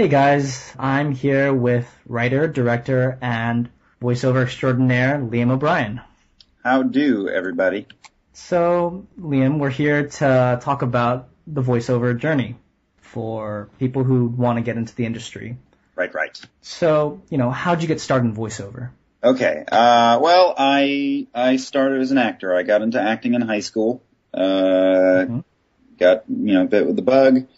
Hey guys, I'm here with writer, director, and voiceover extraordinaire Liam O'Brien. How do, everybody? So, Liam, we're here to talk about the voiceover journey for people who want to get into the industry. Right. So, how'd you get started in voiceover? Okay. Well, I started as an actor. I got into acting in high school. Got, bit with the bug.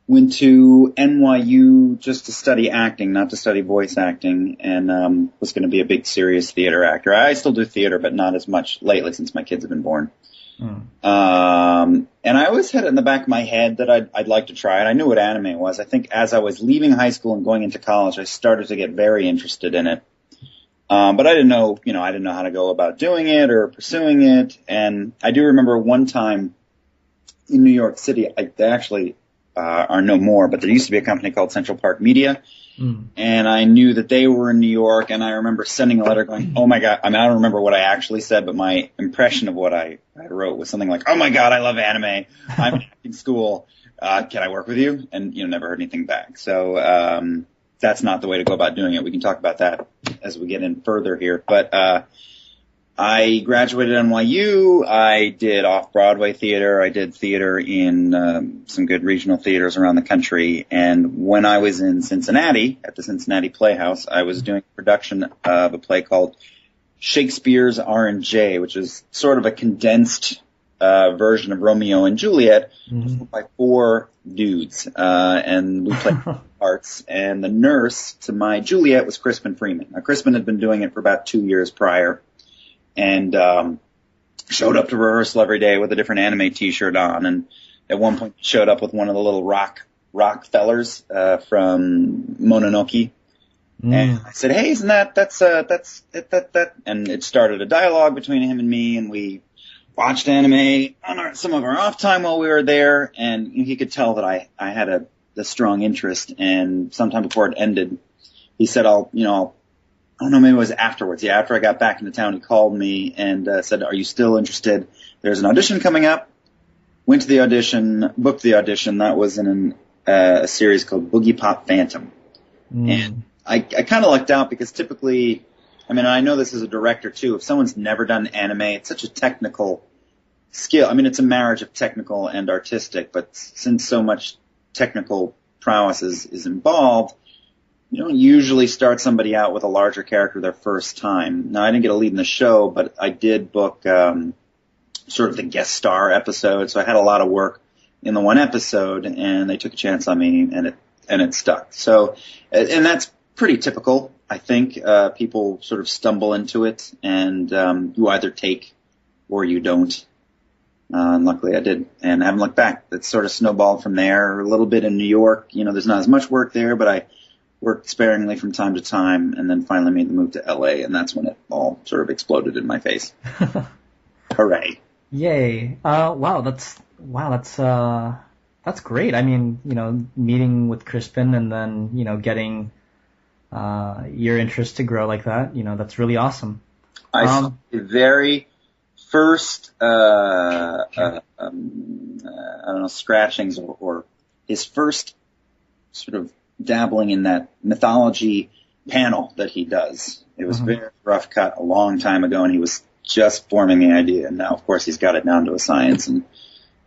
Went to NYU just to study acting, not to study voice acting, and was going to be a big, serious theater actor. I still do theater, but not as much lately since my kids have been born. And I always had it in the back of my head that I'd like to try it. I knew what anime was. I think as I was leaving high school and going into college, I started to get very interested in it. But I didn't know, how to go about doing it or pursuing it. And I do remember one time in New York City, they actually are no more, but there used to be a company called Central Park Media. And I knew that they were in New York, and I remember sending a letter going, oh my God, I don't remember what I actually said, but my impression of what I wrote was something like, oh my God, I love anime. I'm in acting school. Can I work with you? And, never heard anything back. So, that's not the way to go about doing it. We can talk about that as we get in further here. But, I graduated at NYU. I did off-Broadway theater. I did theater in some good regional theaters around the country. And when I was in Cincinnati, at the Cincinnati Playhouse, I was doing a production of a play called Shakespeare's R&J, which is sort of a condensed version of Romeo and Juliet by four dudes. And we played parts. And the nurse to my Juliet was Crispin Freeman. Now, Crispin had been doing it for about 2 years prior. And showed up to rehearsal every day with a different anime T-shirt on, and at one point showed up with one of the little rock fellers from Mononoke. And I said, "Hey, isn't that's that?" And it started a dialogue between him and me, and we watched anime on some of our off time while we were there. And he could tell that I had a strong interest. And sometime before it ended, he said, I don't know, maybe it was afterwards. Yeah, after I got back into town, he called me and said, are you still interested? There's an audition coming up. Went to the audition, booked the audition. That was in a series called Boogie Pop Phantom. And I kind of lucked out because typically, I know this as a director too, if someone's never done anime, it's such a technical skill. It's a marriage of technical and artistic, but since so much technical prowess is involved, you don't usually start somebody out with a larger character their first time. Now, I didn't get a lead in the show, but I did book sort of the guest star episode, so I had a lot of work in the one episode, and they took a chance on me, and it stuck. So, and that's pretty typical, I think. People sort of stumble into it, and you either take or you don't. And luckily I did, and I haven't looked back. It sort of snowballed from there. A little bit in New York, there's not as much work there, but I worked sparingly from time to time, and then finally made the move to LA, and that's when it all sort of exploded in my face. Hooray! Yay! Wow, that's great. Meeting with Crispin and then getting your interest to grow like that. That's really awesome. I saw the very first scratchings or his first sort of dabbling in that mythology panel that he does. It was very rough cut a long time ago, and he was just forming the idea. And now, of course, he's got it down to a science and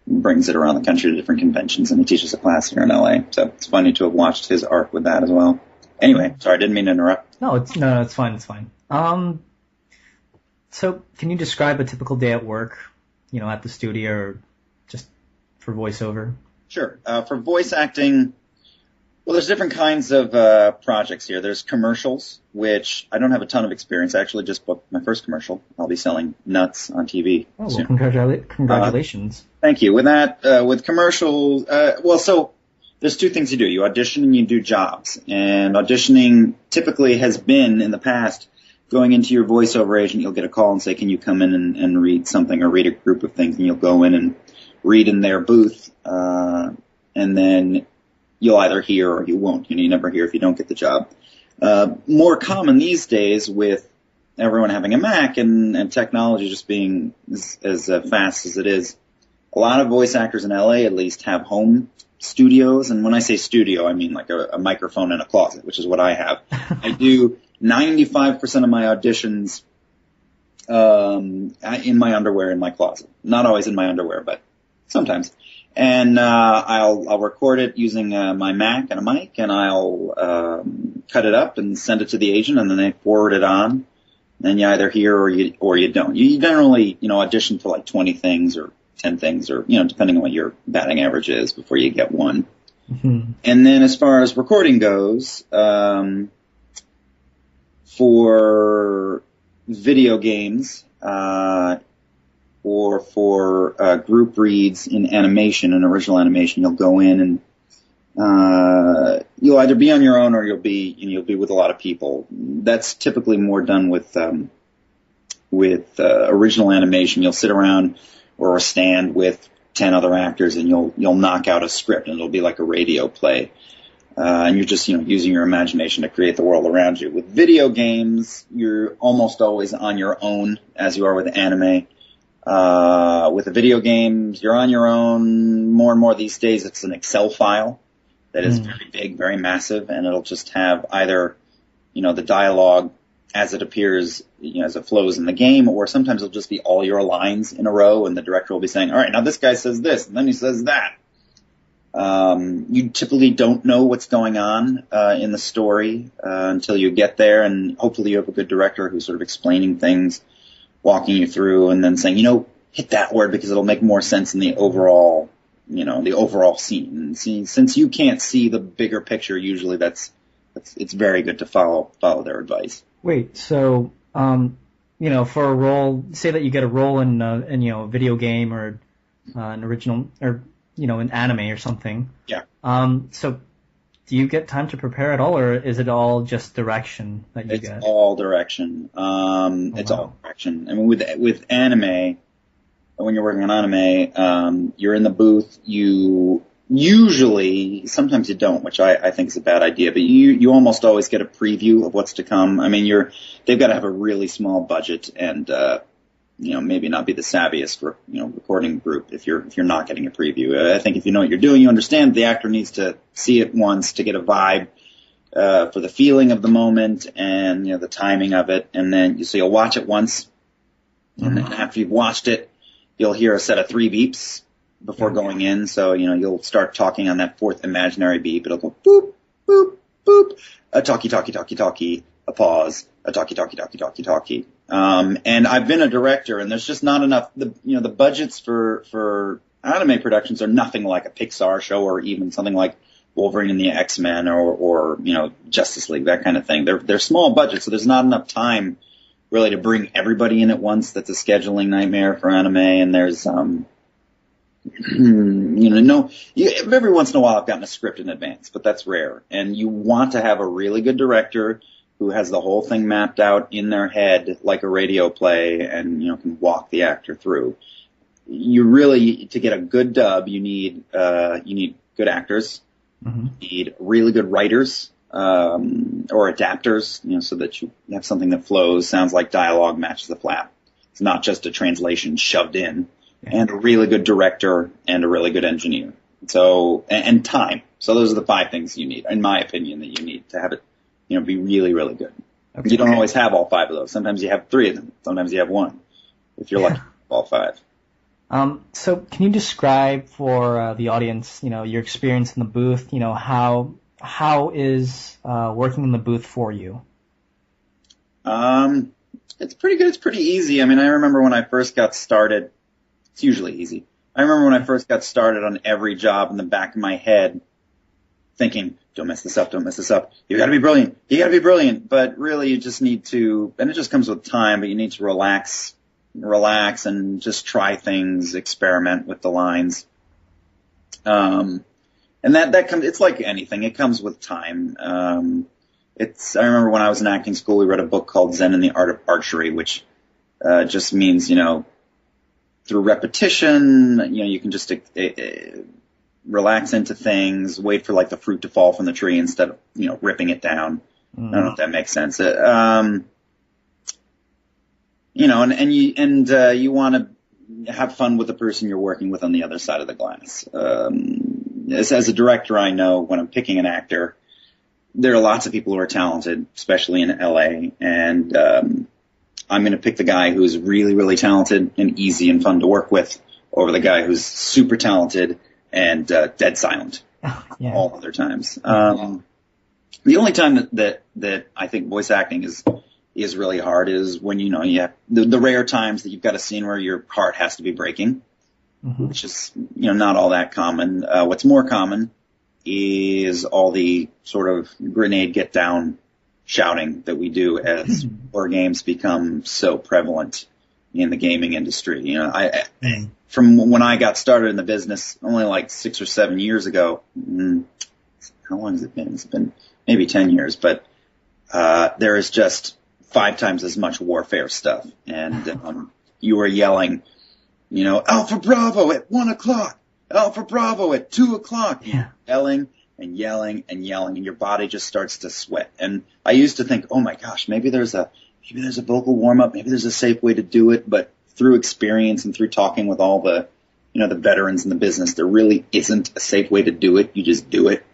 brings it around the country to different conventions, and he teaches a class here in LA. So it's funny to have watched his arc with that as well. Anyway, sorry, I didn't mean to interrupt. No, it's fine. It's fine. So can you describe a typical day at work, at the studio or just for voiceover? Sure. For voice acting, well, there's different kinds of projects here. There's commercials, which I don't have a ton of experience. I actually just booked my first commercial. I'll be selling nuts on TV soon. Well, congratulations. Thank you. With that, with commercials, so there's two things you do. You audition and you do jobs. And auditioning typically has been, in the past, going into your voiceover agent, you'll get a call and say, can you come in and read something or read a group of things? And you'll go in and read in their booth, and then you'll either hear or you won't. You never hear if you don't get the job. More common these days with everyone having a Mac and technology just being as fast as it is. A lot of voice actors in LA at least have home studios. And when I say studio, I mean like a microphone in a closet, which is what I have. I do 95% of my auditions in my underwear in my closet. Not always in my underwear, but sometimes. And I'll record it using my Mac and a mic, and I'll cut it up and send it to the agent, and then they forward it on. And you either hear or you don't. You generally, audition for like 20 things or 10 things, or depending on what your batting average is before you get one. Mm-hmm. And then as far as recording goes, for video games or for group reads in animation, in original animation, you'll go in and you'll either be on your own or you'll be with a lot of people. That's typically more done with original animation. You'll sit around or stand with 10 other actors and you'll knock out a script, and it'll be like a radio play. And you're just, using your imagination to create the world around you. With video games, you're almost always on your own, as you are with anime. With the video games, you're on your own. More and more these days, it's an Excel file that is very big, very massive, and it'll just have either, the dialogue as it appears, as it flows in the game, or sometimes it'll just be all your lines in a row, and the director will be saying, all right, now this guy says this, and then he says that. You typically don't know what's going on in the story until you get there, and hopefully you have a good director who's sort of explaining things, walking you through, and then saying, hit that word because it'll make more sense in the overall, the overall scene. And since you can't see the bigger picture, usually it's very good to follow their advice. Wait, so for a role, say that you get a role in a video game or an original or an anime or something. Yeah. So do you get time to prepare at all, or is it all just direction that you get? It's all direction. It's all direction. I mean, with anime, when you're working on anime, you're in the booth. You usually, sometimes you don't, which I think is a bad idea, but you almost always get a preview of what's to come. I mean, they've got to have a really small budget and, maybe not be the savviest recording group if you're not getting a preview. I think if you know what you're doing, you understand the actor needs to see it once to get a vibe, for the feeling of the moment and, the timing of it. And then you'll watch it once. And then after you've watched it, you'll hear a set of 3 beeps before going in. So, you'll start talking on that 4th imaginary beep. It'll go boop, boop, boop, a talkie, talkie, talkie, talkie, a pause, a talkie, talkie, talkie, talkie, talkie. And I've been a director, and there's just not enough. The budgets for anime productions are nothing like a Pixar show or even something like Wolverine and the X-Men or Justice League, that kind of thing. They're small budgets, so there's not enough time really to bring everybody in at once. That's a scheduling nightmare for anime, and there's every once in a while I've gotten a script in advance, but that's rare. And you want to have a really good director who has the whole thing mapped out in their head like a radio play and, can walk the actor through. You really, to get a good dub, you need good actors. Mm-hmm. You need really good writers, or adapters, so that you have something that flows, sounds like dialogue, matches the flap. It's not just a translation shoved in. Yeah. And a really good director and a really good engineer. So, and time. So those are the 5 things you need, in my opinion, that you need to have it, be really, really good. Okay. You don't always have all 5 of those. Sometimes you have 3 of them. Sometimes you have 1. If you're lucky, all 5. So can you describe for the audience, your experience in the booth? How is working in the booth for you? It's pretty good. It's pretty easy. I mean, I remember when I first got started. It's usually easy. I remember when I first got started on every job in the back of my head thinking, don't mess this up, don't mess this up. You gotta be brilliant. You gotta be brilliant. But really you just need to, and it just comes with time, but you need to relax and just try things, experiment with the lines. And that comes, it's like anything. It comes with time. I remember when I was in acting school, we read a book called Zen and the Art of Archery, which, just means, through repetition, you can just relax into things, wait for like the fruit to fall from the tree instead of, ripping it down. I don't know if that makes sense. You want to have fun with the person you're working with on the other side of the glass. as a director, I know when I'm picking an actor, there are lots of people who are talented, especially in LA, and I'm going to pick the guy who's really, really talented and easy and fun to work with over the guy who's super talented and dead silent all other times. The only time that I think voice acting is really hard is when, you know, you have the rare times that you've got a scene where your heart has to be breaking, which is, you know, not all that common. What's more common is all the sort of grenade get down shouting that we do as horror games become so prevalent in the gaming industry. You know, from when I got started in the business only like 6 or 7 years ago, how long has it been? It's been maybe 10 years, but there is just 5 times as much warfare stuff. And you were yelling, you know, Alpha Bravo at 1 o'clock, Alpha Bravo at 2 o'clock, yelling and yelling and yelling, and your body just starts to sweat. And I used to think, oh my gosh, maybe there's a vocal warm up, maybe there's a safe way to do it. But through experience and through talking with all the, you know, the veterans in the business, there really isn't a safe way to do it. You just do it.